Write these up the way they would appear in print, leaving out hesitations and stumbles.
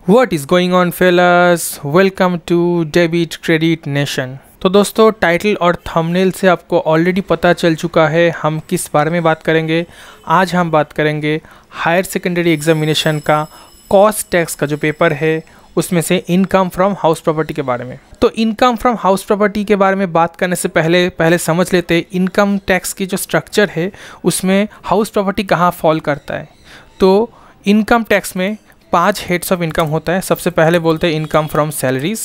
What is going on fellas? Welcome to Debit Credit Nation। तो दोस्तों title और thumbnail से आपको ऑलरेडी पता चल चुका है हम किस बारे में बात करेंगे। आज हम बात करेंगे हायर सेकेंडरी एग्जामिनेशन का कॉस्ट टैक्स का जो पेपर है उसमें से इनकम फ्रॉम हाउस प्रॉपर्टी के बारे में। तो इनकम फ्रॉम हाउस प्रॉपर्टी के बारे में बात करने से पहले समझ लेते हैं इनकम टैक्स की जो स्ट्रक्चर है उसमें हाउस प्रॉपर्टी कहाँ फॉल करता है। तो इनकम टैक्स में 5 हेड्स ऑफ इनकम होता है। सबसे पहले बोलते हैं इनकम फ्रॉम सैलरीज,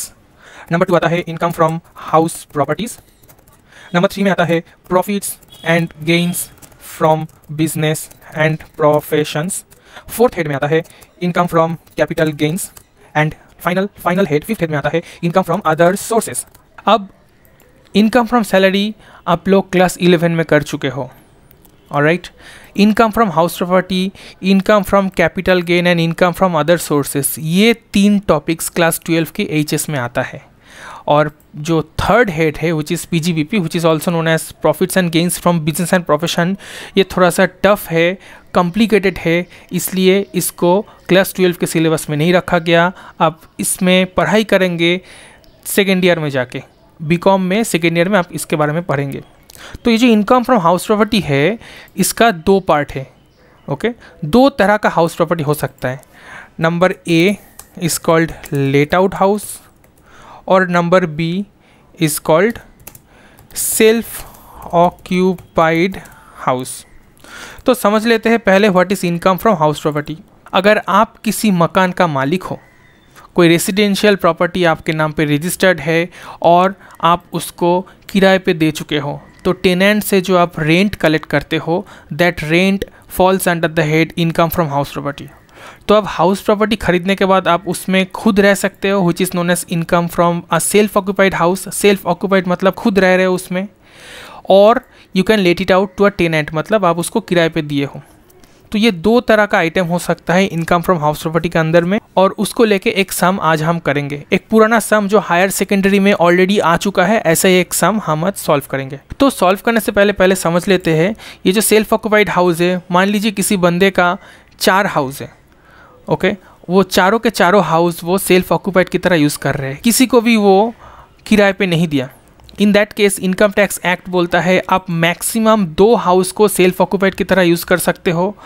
नंबर 2 आता है income from house properties, number 3 में आता है profits and gains from business and professions, 4th head में आता है income from capital gains and final head 5th head में आता है इनकम फ्रॉम अदर सोर्सेज। अब इनकम फ्रॉम सैलरी आप लोग क्लास 11 में कर चुके हो, alright. Income from house property, income from capital gain and income from other sources, ये 3 टॉपिक्स क्लास 12 के एचएस में आता है। और जो 3rd हेड है which is PGBP which is also known as profits and gains from business and profession, ये थोड़ा सा टफ है, कॉम्प्लिकेटेड है, इसलिए इसको क्लास 12 के सिलेबस में नहीं रखा गया। आप इसमें पढ़ाई करेंगे सेकेंड ईयर में जाके, बीकॉम में सेकेंड ईयर में आप इसके बारे में पढ़ेंगे। तो ये जो इनकम फ्रॉम हाउस प्रॉपर्टी है इसका 2 पार्ट है, ओके। 2 तरह का हाउस प्रॉपर्टी हो सकता है। Number A is called let out house और number B is called self occupied house. तो समझ लेते हैं पहले what is income from house property. अगर आप किसी मकान का मालिक हो, कोई रेसिडेंशियल प्रॉपर्टी आपके नाम पे रजिस्टर्ड है और आप उसको किराए पे दे चुके हो, तो टेनेंट से जो आप रेंट कलेक्ट करते हो that rent falls under the head income from house property. तो अब हाउस प्रॉपर्टी खरीदने के बाद आप उसमें खुद रह सकते हो which is known as income from a self occupied house. Self occupied मतलब खुद रह रहे हो उसमें, और you can let it out to a tenant मतलब आप उसको किराए पे दिए हो। तो ये 2 तरह का आइटम हो सकता है इनकम फ्रॉम हाउस प्रॉपर्टी के अंदर में, और उसको लेके एक सम आज हम करेंगे। एक पुराना सम जो हायर सेकेंडरी में ऑलरेडी आ चुका है, ऐसा ही एक सम हम आज सॉल्व करेंगे। तो सॉल्व करने से पहले समझ लेते हैं ये जो सेल्फ ऑक्यूपाइड हाउस है, मान लीजिए किसी बंदे का 4 हाउस है, ओके। वो चारों के चारों हाउस वो सेल्फ ऑक्यूपाइड की तरह यूज़ कर रहे हैं, किसी को भी वो किराए पे नहीं दिया। In that case income tax act बोलता है आप मैक्सिमम 2 हाउस को सेल्फ ऑक्यूपाइड की तरह यूज़ कर सकते हो,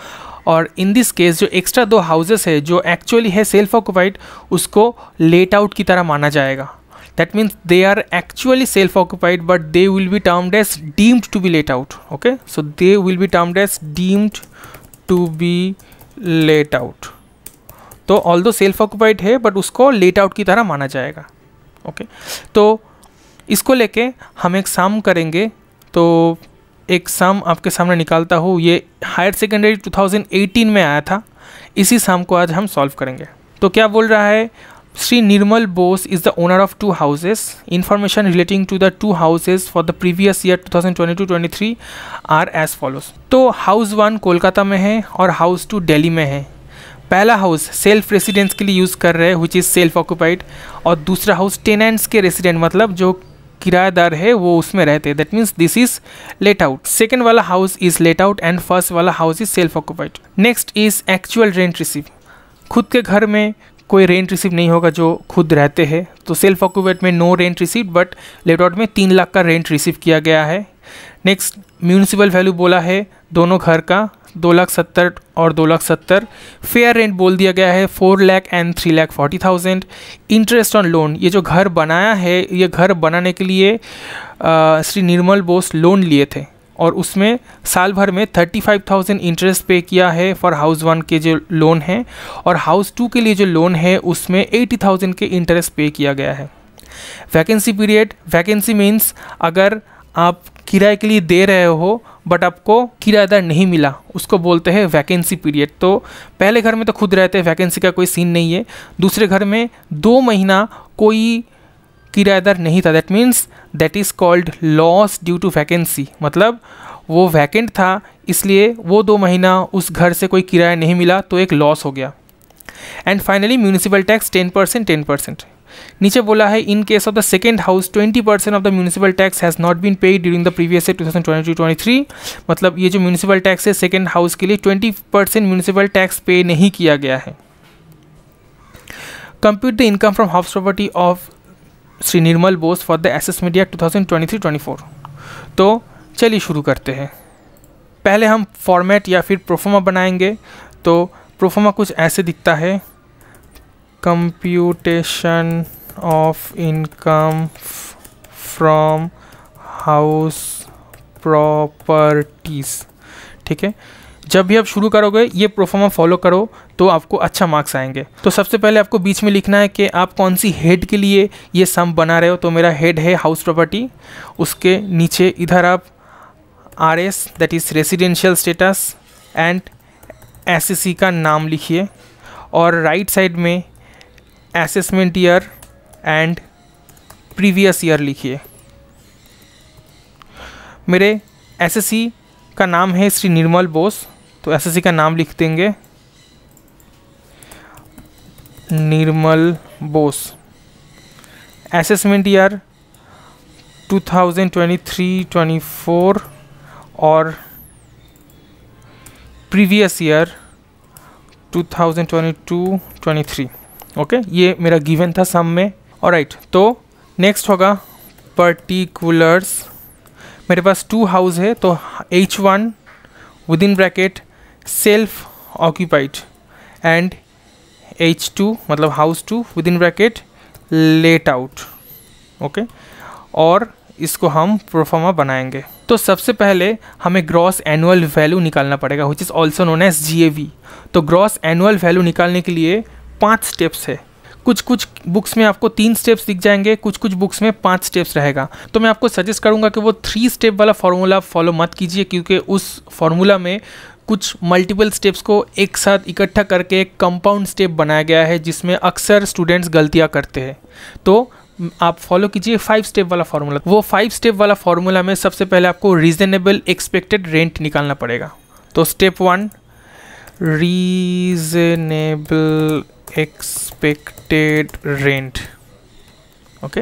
और इन दिस केस जो एक्स्ट्रा 2 हाउसेस है जो एक्चुअली है सेल्फ ऑक्यूपाइड उसको लेट आउट की तरह माना जाएगा। That means they are actually self occupied but they will be termed as deemed to be let out, okay. So they will be termed as deemed to be let out. तो although self occupied है but उसको let out की तरह माना जाएगा, okay. तो इसको लेके हम एक सम करेंगे। तो एक सम आपके सामने निकालता हूँ, ये हायर सेकेंडरी 2018 में आया था, इसी सम को आज हम सॉल्व करेंगे। तो क्या बोल रहा है, Shri Nirmal Bose is the owner of 2 houses. Information relating to the 2 houses for the previous year 2022-23 are as follows. तो हाउस 1 कोलकाता में है और हाउस 2 दिल्ली में है। पहला हाउस सेल्फ रेसिडेंस के लिए यूज़ कर रहे हैं विच इज़ सेल्फ ऑक्यूपाइड, और दूसरा हाउस टेनेंट्स के रेसिडेंट मतलब जो किराएदार है वो उसमें रहते हैं। That means this is let out. Second वाला house is let out and first वाला house is self occupied. Next is actual rent receive. खुद के घर में कोई रेंट रिसीव नहीं होगा जो खुद रहते हैं, तो सेल्फ ऑक्यूपाइड में no rent receive, but let out में 3 लाख का रेंट रिसीव किया गया है। नेक्स्ट म्यूनिसिपल वैल्यू बोला है दोनों घर का 2,70,000 और 2,70,000। फेयर रेंट बोल दिया गया है 4 lakh and 3,40,000। Interest on loan, ये जो घर बनाया है ये घर बनाने के लिए श्री निर्मल बोस लोन लिए थे और उसमें साल भर में 35,000 इंटरेस्ट पे किया है फॉर हाउस 1 के जो लोन है, और हाउस 2 के लिए जो लोन है उसमें 80,000 के इंटरेस्ट पे किया गया है। वैकेंसी पीरियड, वैकेंसी मीन्स अगर आप किराए के लिए दे रहे हो बट आपको किराएदार नहीं मिला, उसको बोलते हैं वैकेंसी पीरियड। तो पहले घर में तो खुद रहते हैं, वैकेंसी का कोई सीन नहीं है। दूसरे घर में 2 महीना कोई किराएदार नहीं था, that means that is called loss due to vacancy, मतलब वो वैकेंट था इसलिए वो 2 महीना उस घर से कोई किराया नहीं मिला तो एक लॉस हो गया। And finally municipal tax 10%। नीचे बोला है in case of the second house 20% of the municipal tax has not been paid during the previous year 2022-23। मतलब ये जो म्यूनिसिपल टैक्स है सेकेंड हाउस के लिए 20% म्यूनिसिपल टैक्स पे नहीं किया गया है। Compute the income from house property of Shri Nirmal Bose for the assessment year 2023-24। तो चलिए शुरू करते हैं। पहले हम फॉर्मेट या फिर प्रोफोमा बनाएंगे। तो प्रोफोमा कुछ ऐसे दिखता है, computation of income from house properties. ठीक है, जब भी आप शुरू करोगे ये प्रोफोमा फॉलो करो तो आपको अच्छा मार्क्स आएंगे। तो सबसे पहले आपको बीच में लिखना है कि आप कौन सी हेड के लिए ये सम बना रहे हो। तो मेरा हेड है हाउस प्रॉपर्टी, उसके नीचे इधर आप RS that is residential status and SSC का नाम लिखिए और राइट साइड में assessment year and previous year लिखिए। मेरे SSC का नाम है श्री निर्मल बोस, तो SSC का नाम लिख देंगे निर्मल बोस। असेसमेंट ईयर 2023-24 और प्रीवियस ईयर 2022-23। ओके, ये मेरा गिवन था सम में। ऑलराइट, तो नेक्स्ट होगा पर्टिकुलर्स। मेरे पास 2 हाउस है, तो H1 with in bracket self occupied and H2 मतलब house 2 with in bracket late out. Okay, और इसको हम प्रोफोमा बनाएंगे। तो सबसे पहले हमें ग्रॉस एनुअल वैल्यू निकालना पड़ेगा which is also known as GAV। तो ग्रॉस एनुअल वैल्यू निकालने के लिए 5 स्टेप्स है। कुछ कुछ बुक्स में आपको 3 स्टेप्स दिख जाएंगे, कुछ कुछ बुक्स में 5 स्टेप्स रहेगा। तो मैं आपको सजेस्ट करूंगा कि वो 3 स्टेप वाला फॉर्मूला फॉलो मत कीजिए, क्योंकि उस फॉर्मूला में कुछ मल्टीपल स्टेप्स को एक साथ इकट्ठा करके एक कंपाउंड स्टेप बनाया गया है, जिसमें अक्सर स्टूडेंट्स गलतियां करते हैं। तो आप फॉलो कीजिए 5 स्टेप वाला फार्मूला। वो 5 स्टेप वाला फार्मूला में सबसे पहले आपको रीजनेबल एक्सपेक्टेड रेंट निकालना पड़ेगा। तो step 1 reasonable expected rent. Okay,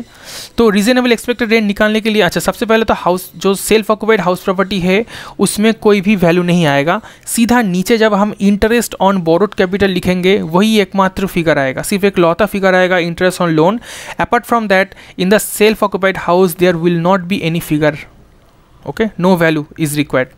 तो रीजनेबल एक्सपेक्टेड रेंट निकालने के लिए अच्छा सबसे पहले तो हाउस जो सेल्फ ऑक्यूपाइड हाउस प्रॉपर्टी है उसमें कोई भी वैल्यू नहीं आएगा। सीधा नीचे जब हम इंटरेस्ट ऑन बोरोड कैपिटल लिखेंगे वही एकमात्र फिगर आएगा, सिर्फ एक लौता फिगर आएगा, interest on loan. Apart from that in the self occupied house there will not be any figure. Okay, no value is required.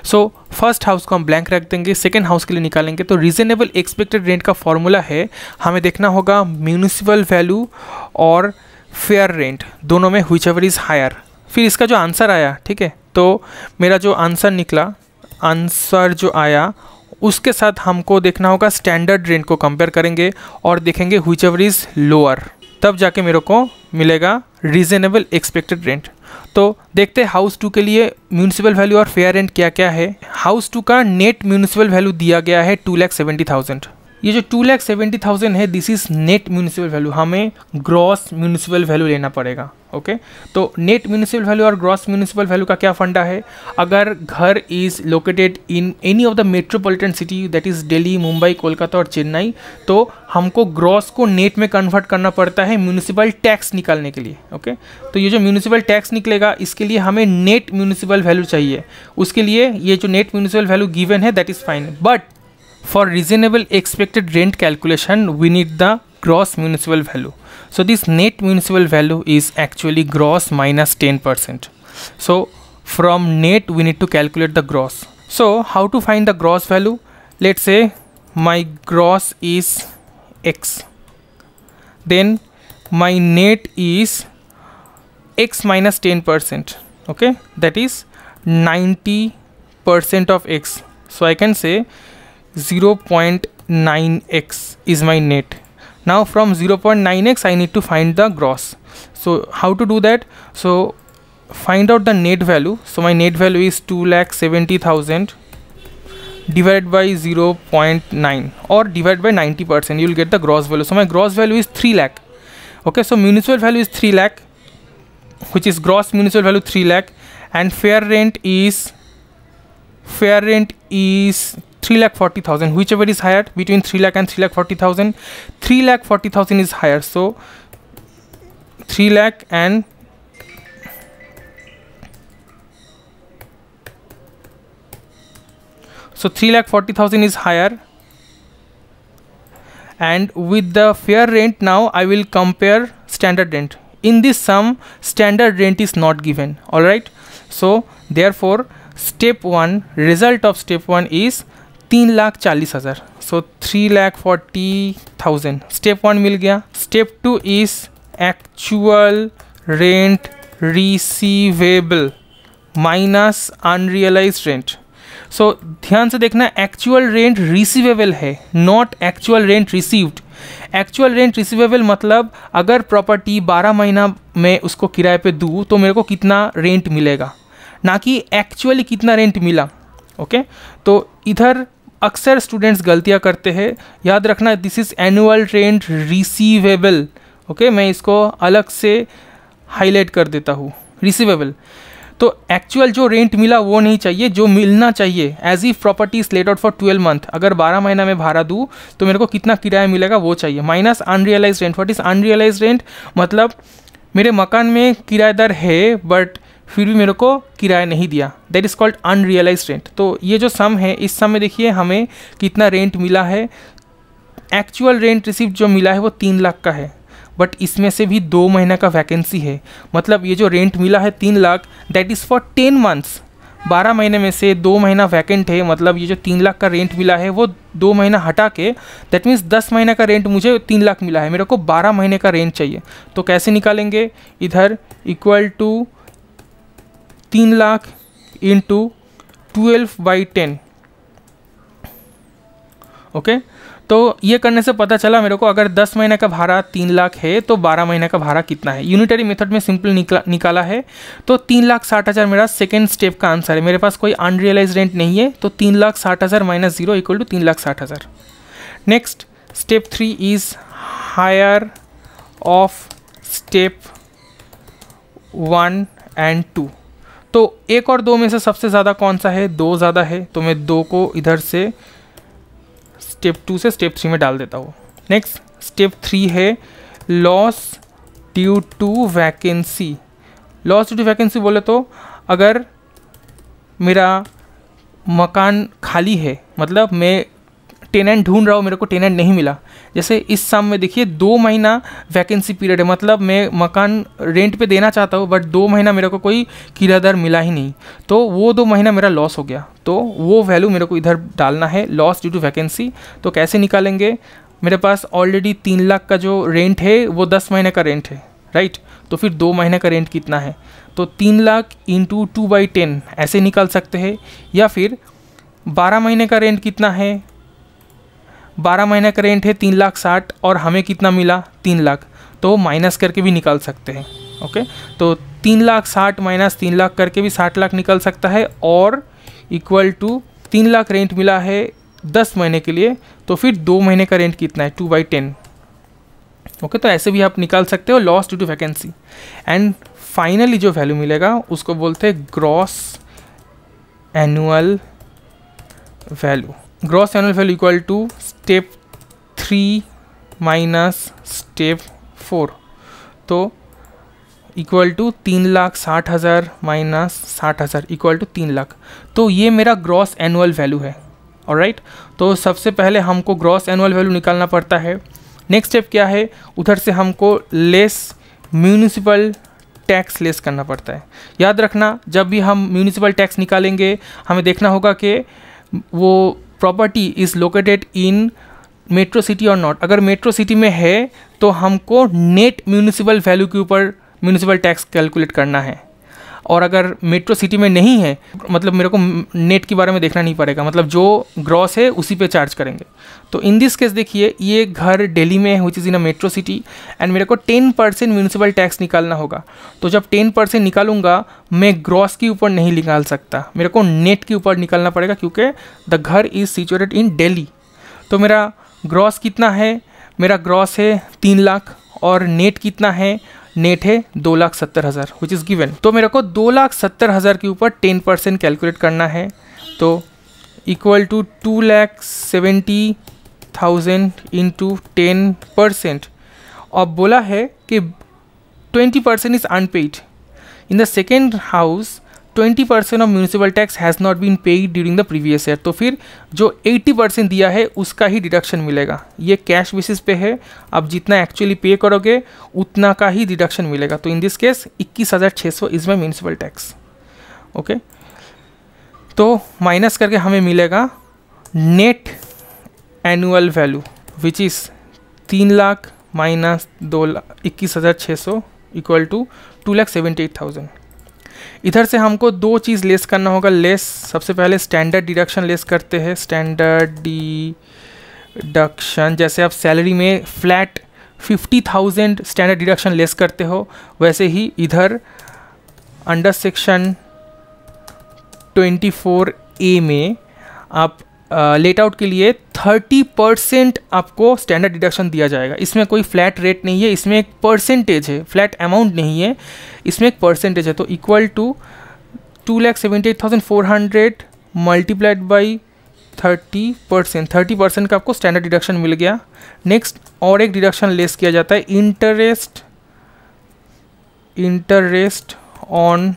So first house को हम ब्लैंक रख देंगे। सेकेंड हाउस के लिए निकालेंगे तो रीजनेबल एक्सपेक्टेड रेंट का formula है, हमें देखना होगा म्यूनिसिपल वैल्यू और फेयर रेंट दोनों में व्हिच एवर इज़ हायर। फिर इसका जो आंसर आया, ठीक है, तो मेरा जो आंसर निकला, आंसर जो आया उसके साथ हमको देखना होगा स्टैंडर्ड रेंट को कंपेयर करेंगे और देखेंगे व्हिच एवर इज़ लोअर, तब जाके मेरे को मिलेगा रीजनेबल एक्सपेक्टेड रेंट। तो देखते हैं हाउस 2 के लिए म्यूनिसिपल वैल्यू और फेयर रेंट क्या क्या है। हाउस 2 का नेट म्यूनिसिपल वैल्यू दिया गया है 2,70,000। ये जो 2,70,000 है this is net municipal value, हमें ग्रॉस म्यूनिसिपल वैल्यू लेना पड़ेगा। ओके, तो नेट म्यूनिसिपल वैल्यू और ग्रॉस म्यूनिसिपल वैल्यू का क्या फंडा है, अगर घर is located in any of the metropolitan city that is Delhi, Mumbai, Kolkata और चेन्नई, तो हमको ग्रॉस को नेट में कन्वर्ट करना पड़ता है म्यूनिसिपल टैक्स निकालने के लिए। ओके, तो ये जो म्यूनिसिपल टैक्स निकलेगा इसके लिए हमें नेट म्यूनिसिपल वैल्यू चाहिए। उसके लिए ये जो नेट म्यूनिसिपल वैल्यू गिवन है that is fine, but for reasonable expected rent calculation we need the gross municipal value. So this net municipal value is actually gross minus 10%. So from net we need to calculate the gross. So how to find the gross value? Let's say my gross is X, then my net is X minus 10%. Okay, that is 90% of X. So I can say 0.9x is my net. Now from 0.9x I need to find the gross. So how to do that? So find out the net value. So my net value is 2,70,000 divided by 0.9 or divided by 90%. You will get the gross value. So my gross value is 3 lakh. Okay, so municipal value is 3 lakh, which is gross municipal value 3 lakh, and fair rent is 3,40,000, whichever is higher between 3 lakh and 3,40,000. 3,40,000 is higher, so 3 lakh and so 3,40,000 is higher, and with the fair rent now I will compare standard rent. In this sum standard rent is not given. All right, so therefore step 1, result of step 1 is 3,40,000. So 3,40,000 step 1 मिल गया. Step 2 is actual rent receivable minus unrealized rent. So ध्यान से देखना, actual rent receivable है, not actual rent received. Actual rent receivable मतलब अगर property 12 महीना में उसको किराए पे दूँ तो मेरे को कितना रेंट मिलेगा, ना कि एक्चुअली कितना रेंट मिला. ओके, तो इधर अक्सर स्टूडेंट्स गलतियां करते हैं. याद रखना, this is annual rent receivable. Okay, मैं इसको अलग से हाईलाइट कर देता हूँ, रिसीवेबल. तो एक्चुअल जो रेंट मिला वो नहीं चाहिए, जो मिलना चाहिए as if property is let out for 12 month. अगर 12 महीना में भाड़ा दूँ तो मेरे को कितना किराया मिलेगा वो चाहिए, minus unrealise rent. What is unrealise rent? मतलब मेरे मकान में किराएदार है बट फिर भी मेरे को किराया नहीं दिया, that is called unrealise rent. तो ये जो सम है, इस सम में देखिए हमें कितना रेंट मिला है. एक्चुअल रेंट रिसीव जो मिला है वो 3 लाख का है, बट इसमें से भी 2 महीना का वैकेंसी है. मतलब ये जो रेंट मिला है 3 lakh, that is for 10 months. 12 महीने में से 2 महीना वैकेंट है, मतलब ये जो 3 लाख का रेंट मिला है वो 2 महीना हटा के, दैट मीन्स 10 महीने का रेंट मुझे 3 लाख मिला है, मेरे को 12 महीने का रेंट चाहिए. तो कैसे निकालेंगे? इधर equal to 3 lakh into 12/10. Okay, तो ये करने से पता चला मेरे को, अगर 10 महीने का भाड़ा 3 लाख है तो 12 महीने का भाड़ा कितना है. यूनिटरी मेथड में सिंपल निकाला है, तो 3,60,000 मेरा सेकेंड स्टेप का आंसर है. मेरे पास कोई अनरियलाइज रेंट नहीं है, तो 3,60,000 minus 0 equal to 3,60,000. Next step 3 is higher of step 1 and 2. तो 1 और 2 में से सबसे ज़्यादा कौन सा है? 2 ज़्यादा है, तो मैं 2 को इधर से स्टेप 2 से स्टेप 3 में डाल देता हूँ. नेक्स्ट स्टेप 3 है loss due to vacancy. Loss due to vacancy बोले तो अगर मेरा मकान खाली है, मतलब मैं टेनेंट ढूंढ रहा हूँ, मेरे को टेनेंट नहीं मिला. जैसे इस सम में देखिए 2 महीना वैकेंसी पीरियड है, मतलब मैं मकान रेंट पे देना चाहता हूँ बट 2 महीना मेरे को कोई किराएदार मिला ही नहीं, तो वो 2 महीना मेरा लॉस हो गया. तो वो वैल्यू मेरे को इधर डालना है, लॉस ड्यू टू वैकेंसी. तो कैसे निकालेंगे? मेरे पास ऑलरेडी 3 लाख का जो रेंट है वो 10 महीने का रेंट है, राइट. तो फिर 2 महीने का रेंट कितना है? तो 3 लाख इंटू 2/10 ऐसे निकाल सकते हैं. या फिर 12 महीने का रेंट कितना है? 12 महीने का रेंट है 3,60,000 और हमें कितना मिला? 3 लाख. तो माइनस करके भी निकाल सकते हैं. ओके, तो 3,60,000 माइनस 3 लाख करके भी 60 लाख निकल सकता है, और इक्वल टू 3 लाख रेंट मिला है 10 महीने के लिए, तो फिर 2 महीने का रेंट कितना है? 2/10. ओके, तो ऐसे भी आप निकाल सकते हो loss due to vacancy. And finally जो वैल्यू मिलेगा उसको बोलते हैं gross annual value. Gross annual value equal to step 3 minus step 4. तो equal to 3,60,000 minus 60,000 equal to 3 lakh. तो ये मेरा ग्रॉस एनुअल वैल्यू है. ऑलराइट, तो सबसे पहले हमको ग्रॉस एनुअल वैल्यू निकालना पड़ता है. नेक्स्ट स्टेप क्या है? उधर से हमको लेस म्यूनिसिपल टैक्स लेस करना पड़ता है. याद रखना, जब भी हम म्यूनिसिपल टैक्स निकालेंगे हमें देखना होगा कि वो property is located in metro city और नॉट. अगर मेट्रो सिटी में है तो हमको नेट म्यूनिसिपल वैल्यू के ऊपर म्यूनिसिपल टैक्स कैलकुलेट करना है, और अगर मेट्रो सिटी में नहीं है मतलब मेरे को नेट के बारे में देखना नहीं पड़ेगा, मतलब जो ग्रॉस है उसी पे चार्ज करेंगे. तो इन दिस केस देखिए, ये घर दिल्ली में है which is in a metro city, and मेरे को 10% म्यूनिसिपल टैक्स निकालना होगा. तो जब 10% निकालूंगा मैं ग्रॉस के ऊपर नहीं निकाल सकता, मेरे को नेट के ऊपर निकालना पड़ेगा, क्योंकि द घर इज़ सिचुएटेड इन दिल्ली. तो मेरा ग्रॉस कितना है? मेरा ग्रॉस है 3 लाख, और नेट कितना है? नेट है 2,70,000 विच इज़ गिवन. तो मेरे को 2,70,000 के ऊपर 10% कैलकुलेट करना है. तो इक्वल टू 2,70,000 इंटू 10%. अब बोला है कि 20% is unpaid. In the second house 20% of municipal tax has not been paid during the previous year, तो फिर जो 80% दिया है उसका ही डिडक्शन मिलेगा। ये कैश बेसिस पे है, आप जितना एक्चुअली पे करोगे उतना का ही डिडक्शन मिलेगा। तो in this case 21,600 is my municipal tax. Okay, तो माइनस करके हमें मिलेगा net annual value which is 3 lakh minus 21,600 equal to 2,78,000। इधर से हमको दो चीज़ लेस करना होगा। लेस सबसे पहले स्टैंडर्ड डिडक्शन लेस करते हैं। स्टैंडर्ड डिडक्शन, जैसे आप सैलरी में फ्लैट 50,000 स्टैंडर्ड डिडक्शन लेस करते हो, वैसे ही इधर अंडर सेक्शन 24A में आप लेट आउट के लिए 30% आपको स्टैंडर्ड डिडक्शन दिया जाएगा। इसमें कोई फ्लैट रेट नहीं है, इसमें एक परसेंटेज है, फ्लैट अमाउंट नहीं है, इसमें एक परसेंटेज है। तो इक्वल टू 2,78,400 मल्टीप्लाइड बाई 30%। 30% का आपको स्टैंडर्ड डिडक्शन मिल गया। नेक्स्ट और एक डिडक्शन लेस किया जाता है, interest on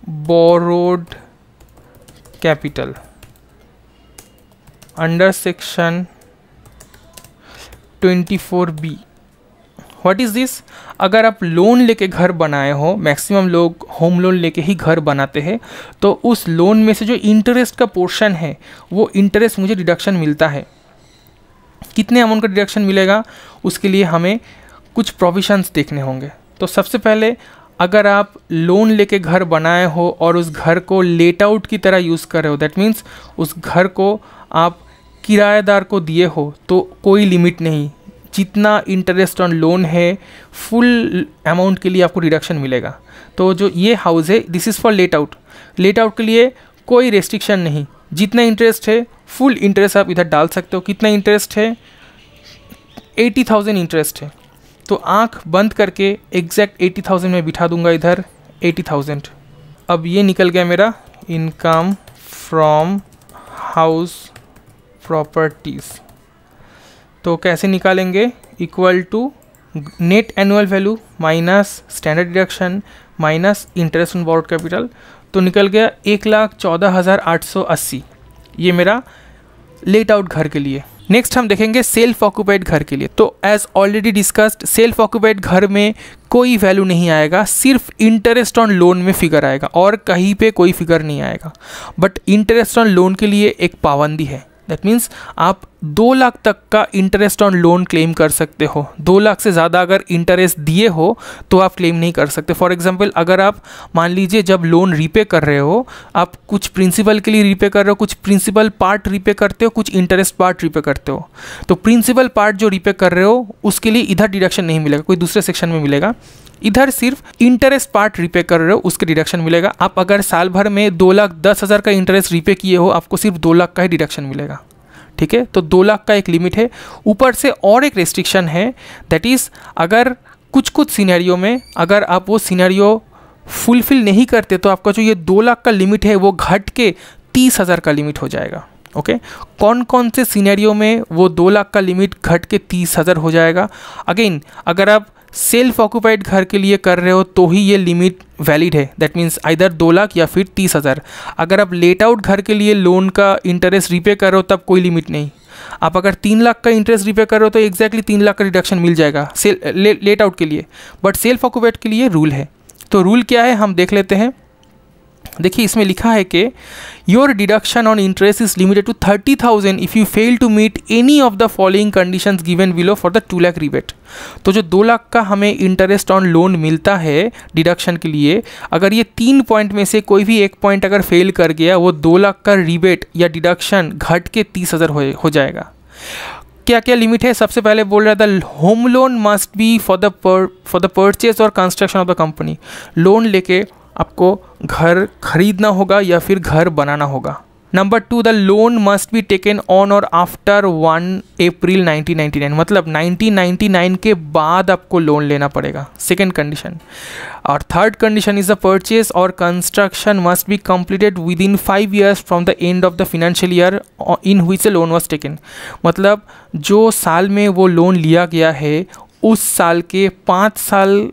borrowed capital under section 24B। What is this? अगर आप लोन लेके घर बनाए हो, मैक्सिमम लोग होम लोन लेके ही घर बनाते हैं, तो उस लोन में से जो इंटरेस्ट का पोर्शन है वो इंटरेस्ट मुझे डिडक्शन मिलता है। कितने अमाउंट का डिडक्शन मिलेगा उसके लिए हमें कुछ प्रोविजंस देखने होंगे। तो सबसे पहले अगर आप लोन लेके घर बनाए हो और उस घर को लेट आउट की तरह यूज़ कर रहे हो, दैट मीन्स उस घर को आप किराएदार को दिए हो, तो कोई लिमिट नहीं, जितना इंटरेस्ट ऑन लोन है फुल अमाउंट के लिए आपको डिडक्शन मिलेगा। तो जो ये हाउस है this is for let out. Let out के लिए कोई रेस्ट्रिक्शन नहीं, जितना इंटरेस्ट है फुल इंटरेस्ट आप इधर डाल सकते हो। कितना इंटरेस्ट है? 80,000 इंटरेस्ट है, तो आँख बंद करके एग्जैक्ट 80,000 में बिठा दूंगा इधर 80,000। अब ये निकल गया मेरा इनकम फ्रॉम हाउस प्रॉपर्टीज़। तो कैसे निकालेंगे? Equal to net annual value minus standard deduction minus interest on borrowed capital. तो निकल गया 1,14,880। ये मेरा लेट आउट घर के लिए। नेक्स्ट हम देखेंगे सेल्फ ऑक्यूपाइड घर के लिए। तो as already discussed, self occupied घर में कोई वैल्यू नहीं आएगा, सिर्फ इंटरेस्ट ऑन लोन में फिगर आएगा और कहीं पे कोई फिगर नहीं आएगा। बट इंटरेस्ट ऑन लोन के लिए एक पाबंदी है, दैट मीन्स आप 2 लाख तक का इंटरेस्ट ऑन लोन क्लेम कर सकते हो। 2 लाख से ज़्यादा अगर इंटरेस्ट दिए हो तो आप क्लेम नहीं कर सकते। फॉर एग्जांपल, अगर आप मान लीजिए जब लोन रीपे कर रहे हो, आप कुछ प्रिंसिपल के लिए रीपे कर रहे हो, कुछ प्रिंसिपल पार्ट रीपे करते हो, कुछ इंटरेस्ट पार्ट रीपे करते हो, तो प्रिंसिपल पार्ट जो रीपे कर रहे हो उसके लिए इधर डिडक्शन नहीं मिलेगा, कोई दूसरे सेक्शन में मिलेगा। इधर सिर्फ इंटरेस्ट पार्ट रीपे कर रहे हो उसके डिडक्शन मिलेगा। आप अगर साल भर में 2,10,000 का इंटरेस्ट रीपे किए हो, आपको सिर्फ 2 लाख का ही डिडक्शन मिलेगा। ठीक है, तो 2 लाख का एक लिमिट है। ऊपर से और एक रेस्ट्रिक्शन है, दैट इज़ अगर कुछ सिनेरियो में अगर आप वो सिनेरियो फुलफिल नहीं करते तो आपका जो ये 2 लाख का लिमिट है वो घट के 30,000 का लिमिट हो जाएगा। ओके, कौन कौन से सिनेरियो में वो 2 लाख का लिमिट घट के 30,000 हो जाएगा? अगेन, अगर आप सेल्फ ऑक्यूपाइड घर के लिए कर रहे हो तो ही ये लिमिट वैलिड है, दैट मीन्स आइदर 2 लाख या फिर 30,000। अगर आप लेट आउट घर के लिए लोन का इंटरेस्ट रीपे कर रहे हो तब कोई लिमिट नहीं। आप अगर 3 लाख का इंटरेस्ट रीपे कर रहे हो तो एग्जैक्टली 3 लाख का रिडक्शन मिल जाएगा लेट आउट के लिए। बट सेल्फ ऑक्यूपाइड के लिए रूल है। तो रूल क्या है हम देख लेते हैं। देखिए इसमें लिखा है कि your deduction on interest is limited to 30,000 if you fail to meet any of the following conditions given below for the 2 lakh rebate. तो जो 2 लाख का हमें इंटरेस्ट ऑन लोन मिलता है डिडक्शन के लिए, अगर ये 3 पॉइंट में से कोई भी एक पॉइंट अगर फेल कर गया, वो 2 लाख का रिबेट या डिडक्शन घट के 30,000 हो जाएगा। क्या क्या लिमिट है? सबसे पहले बोल रहा था home loan must be for the purchase और construction of the company. Loan लेके आपको घर खरीदना होगा या फिर घर बनाना होगा। Number 2, the loan must be taken on और आफ्टर 1 अप्रैल 1999, मतलब 1999 के बाद आपको लोन लेना पड़ेगा, सेकेंड कंडीशन। और third condition is the purchase और construction must be completed within 5 years from the end of the financial year in which the loan was taken. मतलब जो साल में वो लोन लिया गया है उस साल के 5 साल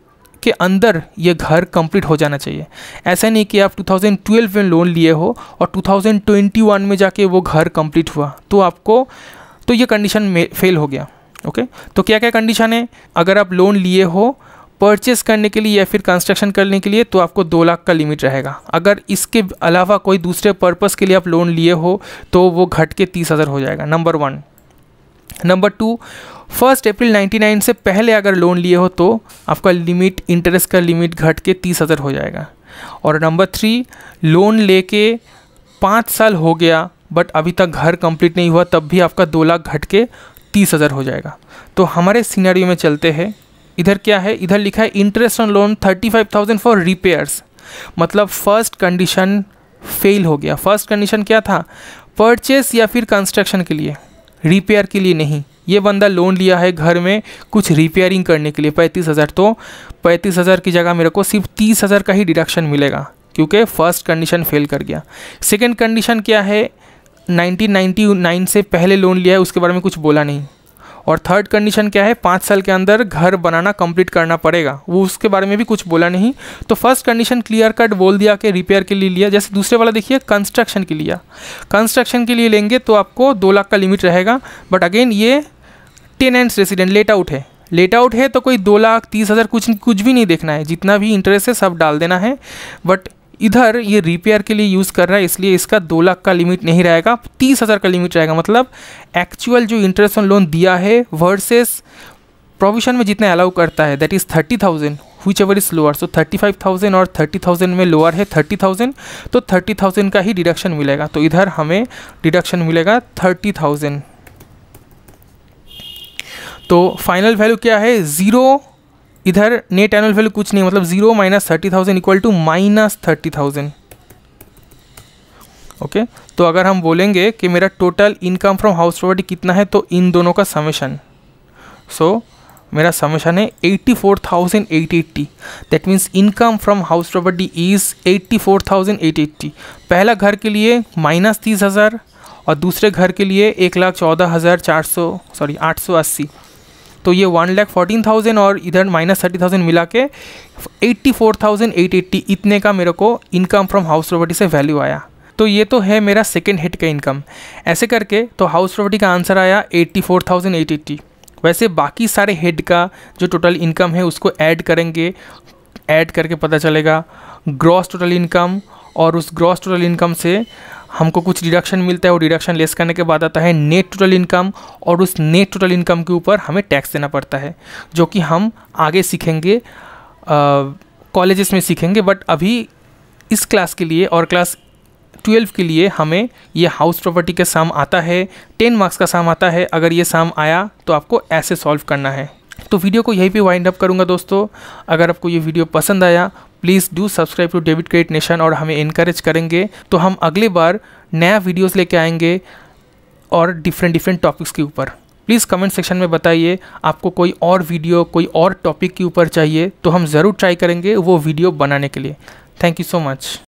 के अंदर ये घर कंप्लीट हो जाना चाहिए। ऐसा नहीं कि आप 2012 में लोन लिए हो और 2021 में जाके वो घर कंप्लीट हुआ, तो ये कंडीशन में फेल हो गया। ओके, तो क्या क्या कंडीशन है? अगर आप लोन लिए हो परचेस करने के लिए या फिर कंस्ट्रक्शन करने के लिए तो आपको 2 लाख का लिमिट रहेगा। अगर इसके अलावा कोई दूसरे पर्पस के लिए आप लोन लिए हो तो वो घट के 30,000 हो जाएगा, नंबर 1। नंबर 2, 1 अप्रैल 1999 से पहले अगर लोन लिए हो तो आपका लिमिट, इंटरेस्ट का लिमिट घट के 30,000 हो जाएगा। और नंबर 3, लोन लेके 5 साल हो गया बट अभी तक घर कंप्लीट नहीं हुआ, तब भी आपका 2 लाख घट के 30,000 हो जाएगा। तो हमारे सिनेरियो में चलते हैं। इधर क्या है? इधर लिखा है interest on loan 35,000 for repairs, मतलब फर्स्ट कंडीशन फेल हो गया। फर्स्ट कंडीशन क्या था? परचेस या फिर कंस्ट्रक्शन के लिए, रिपेयर के लिए नहीं। ये बंदा लोन लिया है घर में कुछ रिपेयरिंग करने के लिए 35,000, तो 35,000 की जगह मेरे को सिर्फ 30,000 का ही डिडक्शन मिलेगा क्योंकि फर्स्ट कंडीशन फेल कर गया। सेकेंड कंडीशन क्या है? 1999 से पहले लोन लिया है, उसके बारे में कुछ बोला नहीं। और थर्ड कंडीशन क्या है? 5 साल के अंदर घर बनाना कंप्लीट करना पड़ेगा, वो उसके बारे में भी कुछ बोला नहीं। तो फर्स्ट कंडीशन क्लियर कट बोल दिया कि रिपेयर के लिए लिया। जैसे दूसरे वाला देखिए कंस्ट्रक्शन के लिए, कंस्ट्रक्शन के लिए लेंगे तो आपको 2 लाख का लिमिट रहेगा। बट अगेन ये टेनेंट्स रेसिडेंट लेट आउट है, लेट आउट है तो कोई 2,30,000 कुछ भी नहीं देखना है, जितना भी इंटरेस्ट है सब डाल देना है। बट इधर ये रिपेयर के लिए यूज़ कर रहा है इसलिए इसका 2 लाख का लिमिट नहीं रहेगा, 30,000 का लिमिट रहेगा। मतलब एक्चुअल जो इंटरेस्ट ऑन लोन दिया है वर्सेस प्रोविजन में जितना अलाउ करता है, that is 30,000 whichever is lower. So 35,000 और 30,000 में लोअर है 30,000, तो 30,000 का ही डिडक्शन मिलेगा। तो इधर हमें डिडक्शन मिलेगा 30,000। तो फाइनल वैल्यू क्या है? 0। इधर नेट एनुअल वैल्यू कुछ नहीं, मतलब 0 - 30,000 इक्वल टू -30,000। ओके, तो अगर हम बोलेंगे कि मेरा total income from house property कितना है, तो इन दोनों का समेशन, सो मेरा समेशन है 84,880। That means income from house property is 84,880। पहला घर के लिए -30,000 और दूसरे घर के लिए 1,14,880। तो ये 1,14,000 और इधर -30,000 मिला के 84,880 इतने का मेरे को इनकम फ्रॉम हाउस प्रॉपर्टी से वैल्यू आया। तो ये तो है मेरा सेकेंड हेड का इनकम। ऐसे करके तो हाउस प्रॉपर्टी का आंसर आया 84,880। वैसे बाकी सारे हेड का जो टोटल इनकम है उसको ऐड करेंगे, ऐड करके पता चलेगा ग्रॉस टोटल इनकम, और उस ग्रॉस टोटल इनकम से हमको कुछ डिडक्शन मिलता है, और डिडक्शन लेस करने के बाद आता है नेट टोटल इनकम, और उस नेट टोटल इनकम के ऊपर हमें टैक्स देना पड़ता है, जो कि हम आगे सीखेंगे, कॉलेजेस में सीखेंगे। बट अभी इस क्लास के लिए और क्लास 12 के लिए हमें ये हाउस प्रॉपर्टी का सम आता है, 10 मार्क्स का सम आता है। अगर ये सम आया तो आपको ऐसे सॉल्व करना है। तो वीडियो को यहीं पे वाइंड अप करूँगा दोस्तों। अगर आपको ये वीडियो पसंद आया please do subscribe to debit credit nation, और हमें इनकरेज करेंगे तो हम अगले बार नया वीडियोस लेके आएंगे और डिफरेंट टॉपिक्स के ऊपर। प्लीज़ कमेंट सेक्शन में बताइए आपको कोई और वीडियो, कोई और टॉपिक के ऊपर चाहिए, तो हम ज़रूर ट्राई करेंगे वो वीडियो बनाने के लिए। Thank you so much.